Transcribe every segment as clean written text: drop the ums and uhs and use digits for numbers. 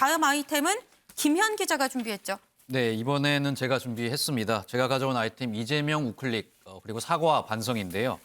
다음 아이템은 김현 기자가 준비했죠. 네, 이번에는 제가 준비했습니다. 제가 가져온 아이템 이재명 우클릭 그리고 사과 반성인데요.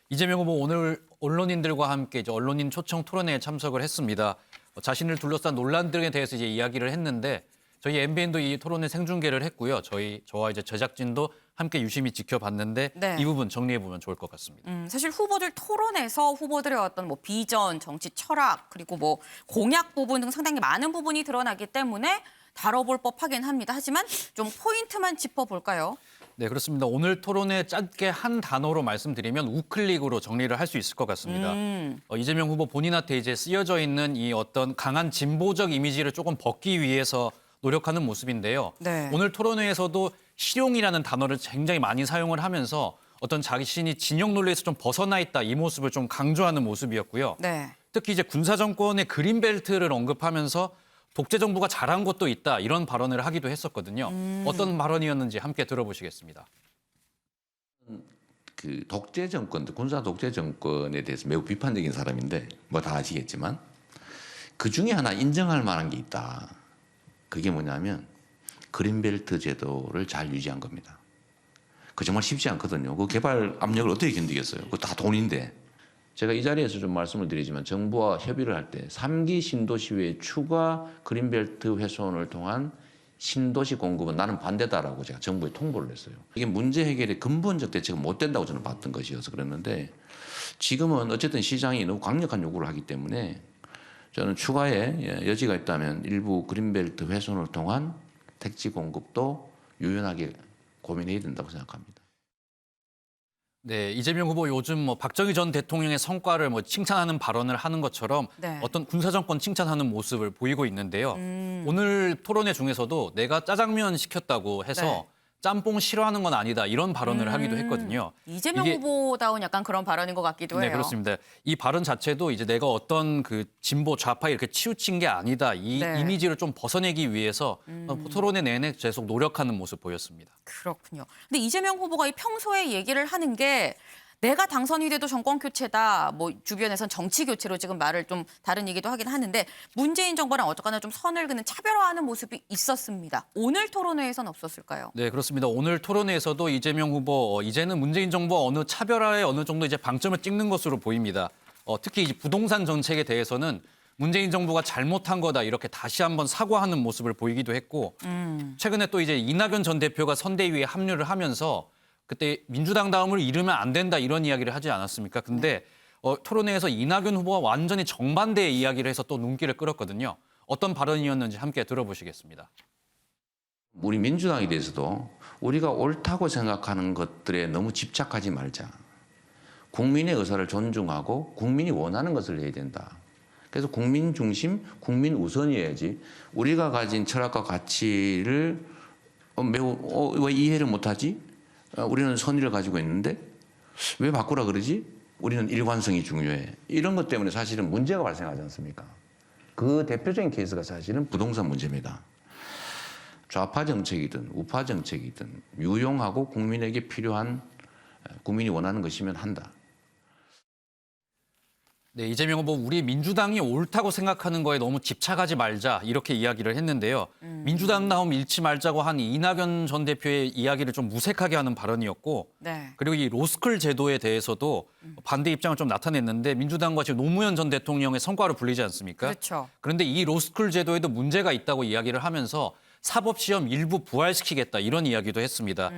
이재명 후보 오늘 언론인들과 함께 이제 언론인 초청 토론회에 참석을 했습니다. 자신을 둘러싼 논란들에 대해서 이제 이야기를 했는데 저희 MBN도 이 토론회 생중계를 했고요. 저와 이제 제작진도 함께 유심히 지켜봤는데 네. 이 부분 정리해 보면 좋을 것 같습니다. 사실 후보들 토론에서 후보들의 어떤 뭐 비전, 정치 철학, 그리고 뭐 공약 부분 등 상당히 많은 부분이 드러나기 때문에 다뤄볼 법하긴 합니다. 하지만 좀 포인트만 짚어볼까요? 네, 그렇습니다. 오늘 토론회 짧게 한 단어로 말씀드리면 우클릭으로 정리를 할 수 있을 것 같습니다. 이재명 후보 본인한테 이제 쓰여져 있는 이 어떤 강한 진보적 이미지를 조금 벗기 위해서 노력하는 모습인데요. 네. 오늘 토론회에서도 실용이라는 단어를 굉장히 많이 사용을 하면서 어떤 자신이 진영 논리에서 좀 벗어나 있다 이 모습을 좀 강조하는 모습이었고요. 네. 특히 이제 군사 정권의 그린벨트를 언급하면서 독재 정부가 잘한 것도 있다 이런 발언을 하기도 했었거든요. 어떤 발언이었는지 함께 들어보시겠습니다. 그 독재 정권, 군사 독재 정권에 대해서 매우 비판적인 사람인데 뭐 다 아시겠지만 그 중에 하나 인정할 만한 게 있다. 그게 뭐냐면 그린벨트 제도를 잘 유지한 겁니다. 그 정말 쉽지 않거든요. 그 개발 압력을 어떻게 견디겠어요? 그거 다 돈인데. 제가 이 자리에서 좀 말씀을 드리지만 정부와 협의를 할 때 3기 신도시 외에 추가 그린벨트 훼손을 통한 신도시 공급은 나는 반대다라고 제가 정부에 통보를 했어요. 이게 문제 해결의 근본적 대책은 못 된다고 저는 봤던 것이어서 그랬는데 지금은 어쨌든 시장이 너무 강력한 요구를 하기 때문에 저는 추가의 여지가 있다면 일부 그린벨트 훼손을 통한 택지 공급도 유연하게 고민해야 된다고 생각합니다. 네, 이재명 후보 요즘 뭐 박정희 전 대통령의 성과를 뭐 칭찬하는 발언을 하는 것처럼 네. 어떤 군사 정권 칭찬하는 모습을 보이고 있는데요. 오늘 토론회 중에서도 내가 짜장면 시켰다고 해서 네. 짬뽕 싫어하는 건 아니다 이런 발언을 하기도 했거든요. 이재명 이게- 후보다운 약간 그런 발언인 것 같기도 네, 해요. 그렇습니다. 이 발언 자체도 이제 내가 어떤 그 진보 좌파 이렇게 치우친 게 아니다. 이 네. 이미지를 좀 벗어내기 위해서 토론회 내내 계속 노력하는 모습 보였습니다. 그렇군요. 근데 이재명 후보가 이 평소에 얘기를 하는 게 내가 당선이 돼도 정권 교체다. 뭐 주변에선 정치 교체로 지금 말을 좀 다른 얘기도 하긴 하는데 문재인 정부랑 어쨌거나 좀 선을 그는 차별화하는 모습이 있었습니다. 오늘 토론회에선 없었을까요? 네, 그렇습니다. 오늘 토론회에서도 이재명 후보 이제는 문재인 정부와 어느 차별화에 어느 정도 이제 방점을 찍는 것으로 보입니다. 특히 이제 부동산 정책에 대해서는 문재인 정부가 잘못한 거다 이렇게 다시 한번 사과하는 모습을 보이기도 했고 최근에 또 이제 이낙연 전 대표가 선대위에 합류를 하면서 그때 민주당 다음을 이르면 안 된다 이런 이야기를 하지 않았습니까? 근데 토론회에서 이낙연 후보와 완전히 정반대의 이야기를 해서 또 눈길을 끌었거든요. 어떤 발언이었는지 함께 들어보시겠습니다. 우리 민주당에 대해서도 우리가 옳다고 생각하는 것들에 너무 집착하지 말자. 국민의 의사를 존중하고 국민이 원하는 것을 해야 된다. 그래서 국민 중심, 국민 우선이어야지 우리가 가진 철학과 가치를 왜 이해를 못하지? 우리는 선의를 가지고 있는데 왜 바꾸라 그러지? 우리는 일관성이 중요해. 이런 것 때문에 사실은 문제가 발생하지 않습니까? 그 대표적인 케이스가 사실은 부동산 문제입니다. 좌파 정책이든 우파 정책이든 유용하고 국민에게 필요한 국민이 원하는 것이면 한다. 네, 이재명 후보 우리 민주당이 옳다고 생각하는 거에 너무 집착하지 말자 이렇게 이야기를 했는데요. 민주당다움 잃지 말자고 한 이낙연 전 대표의 이야기를 좀 무색하게 하는 발언이었고 네. 그리고 이 로스쿨 제도에 대해서도 반대 입장을 좀 나타냈는데 민주당과 지금 노무현 전 대통령의 성과로 불리지 않습니까? 그렇죠. 그런데 이 로스쿨 제도에도 문제가 있다고 이야기를 하면서 사법시험 일부 부활시키겠다 이런 이야기도 했습니다.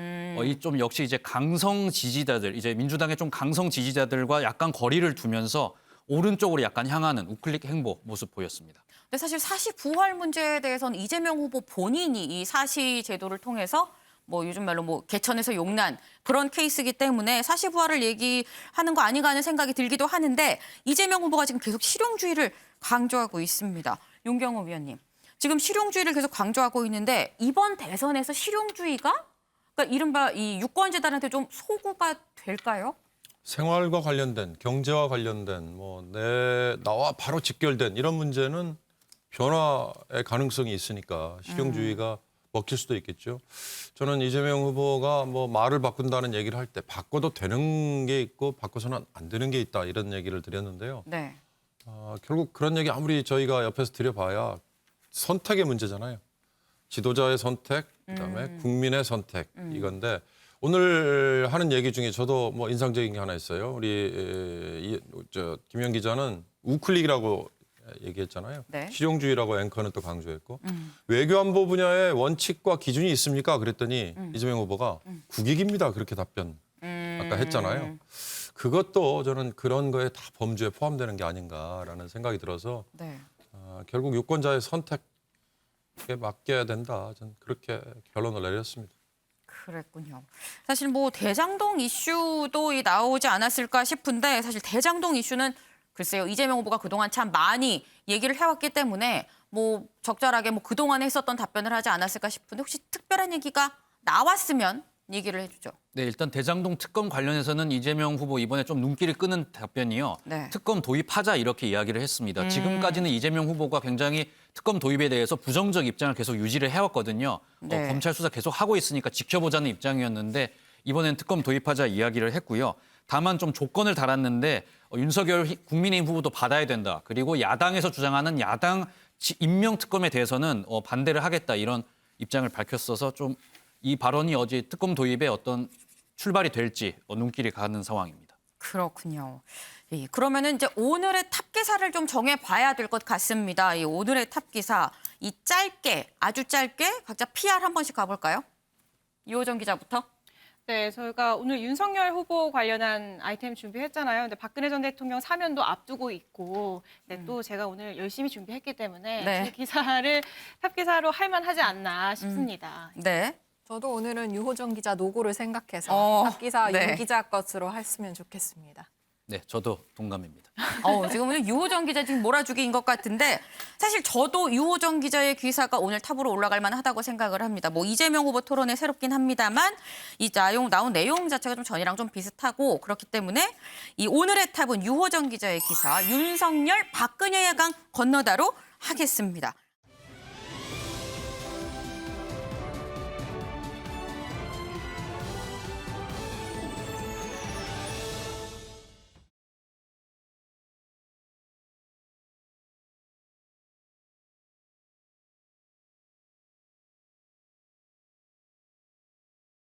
이 좀 역시 이제 강성 지지자들, 이제 민주당의 좀 강성 지지자들과 약간 거리를 두면서 오른쪽으로 약간 향하는 우클릭 행보 모습 보였습니다. 근데 사실 사시 부활 문제에 대해서는 이재명 후보 본인이 이 사시 제도를 통해서 뭐 요즘 말로 뭐 개천에서 용난 그런 케이스이기 때문에 사시 부활을 얘기하는 거 아닌가 하는 생각이 들기도 하는데 이재명 후보가 지금 계속 실용주의를 강조하고 있습니다. 윤경호 위원님. 지금 실용주의를 계속 강조하고 있는데 이번 대선에서 실용주의가 그러니까 이른바 이 유권자들한테 좀 소구가 될까요? 생활과 관련된, 경제와 관련된, 나와 바로 직결된 이런 문제는 변화의 가능성이 있으니까 실용주의가 먹힐 수도 있겠죠. 저는 이재명 후보가 말을 바꾼다는 얘기를 할 때 바꿔도 되는 게 있고 바꿔서는 안 되는 게 있다 이런 얘기를 드렸는데요. 네. 결국 그런 얘기 아무리 저희가 옆에서 드려봐야 선택의 문제잖아요. 지도자의 선택, 그다음에 국민의 선택 이건데 오늘 하는 얘기 중에 저도 뭐 인상적인 게 하나 있어요. 우리 김현 기자는 우클릭이라고 얘기했잖아요. 네. 실용주의라고 앵커는 또 강조했고 외교안보 분야에 원칙과 기준이 있습니까? 그랬더니 이재명 후보가 국익입니다. 그렇게 답변 아까 했잖아요. 그것도 저는 그런 거에 다 범주에 포함되는 게 아닌가라는 생각이 들어서 네. 결국 유권자의 선택에 맡겨야 된다. 저는 그렇게 결론을 내렸습니다. 그랬군요. 사실 뭐 대장동 이슈도 나오지 않았을까 싶은데 사실 대장동 이슈는 글쎄요. 이재명 후보가 그동안 참 많이 얘기를 해왔기 때문에 뭐 적절하게 뭐 그동안 했었던 답변을 하지 않았을까 싶은데 혹시 특별한 얘기가 나왔으면 얘기를 해주죠. 네, 일단 대장동 특검 관련해서는 이재명 후보 이번에 좀 눈길을 끄는 답변이요. 네. 특검 도입하자 이렇게 이야기를 했습니다. 지금까지는 이재명 후보가 굉장히 특검 도입에 대해서 부정적 입장을 계속 유지를 해왔거든요. 네. 검찰 수사 계속 하고 있으니까 지켜보자는 입장이었는데 이번엔 특검 도입하자 이야기를 했고요. 다만 좀 조건을 달았는데 윤석열 국민의힘 후보도 받아야 된다. 그리고 야당에서 주장하는 야당 임명 특검에 대해서는 반대를 하겠다 이런 입장을 밝혔어서 좀 이 발언이 어제 특검 도입에 어떤 출발이 될지 눈길이 가는 상황입니다. 그렇군요. 예, 그러면은 이제 오늘의 탑 기사를 좀 정해봐야 될 것 같습니다. 이 오늘의 탑 기사 이 짧게 아주 짧게 각자 PR 한 번씩 가볼까요? 이호정 기자부터. 네, 저희가 오늘 윤석열 후보 관련한 아이템 준비했잖아요. 근데 박근혜 전 대통령 사면도 앞두고 있고, 네, 또 제가 오늘 열심히 준비했기 때문에 네. 제 기사를 탑 기사로 할 만하지 않나 싶습니다. 네. 저도 오늘은 유호정 기자 노고를 생각해서 탑 기사 네. 유 기자 것으로 했으면 좋겠습니다. 네, 저도 동감입니다. 지금 오늘 유호정 기자 지금 몰아주기인 것 같은데 사실 저도 유호정 기자의 기사가 오늘 탑으로 올라갈 만하다고 생각을 합니다. 뭐 이재명 후보 토론에 새롭긴 합니다만 이 나온 내용 자체가 좀 전이랑 좀 비슷하고 그렇기 때문에 이 오늘의 탑은 유호정 기자의 기사 윤석열 박근혜의 강 건너다로 하겠습니다.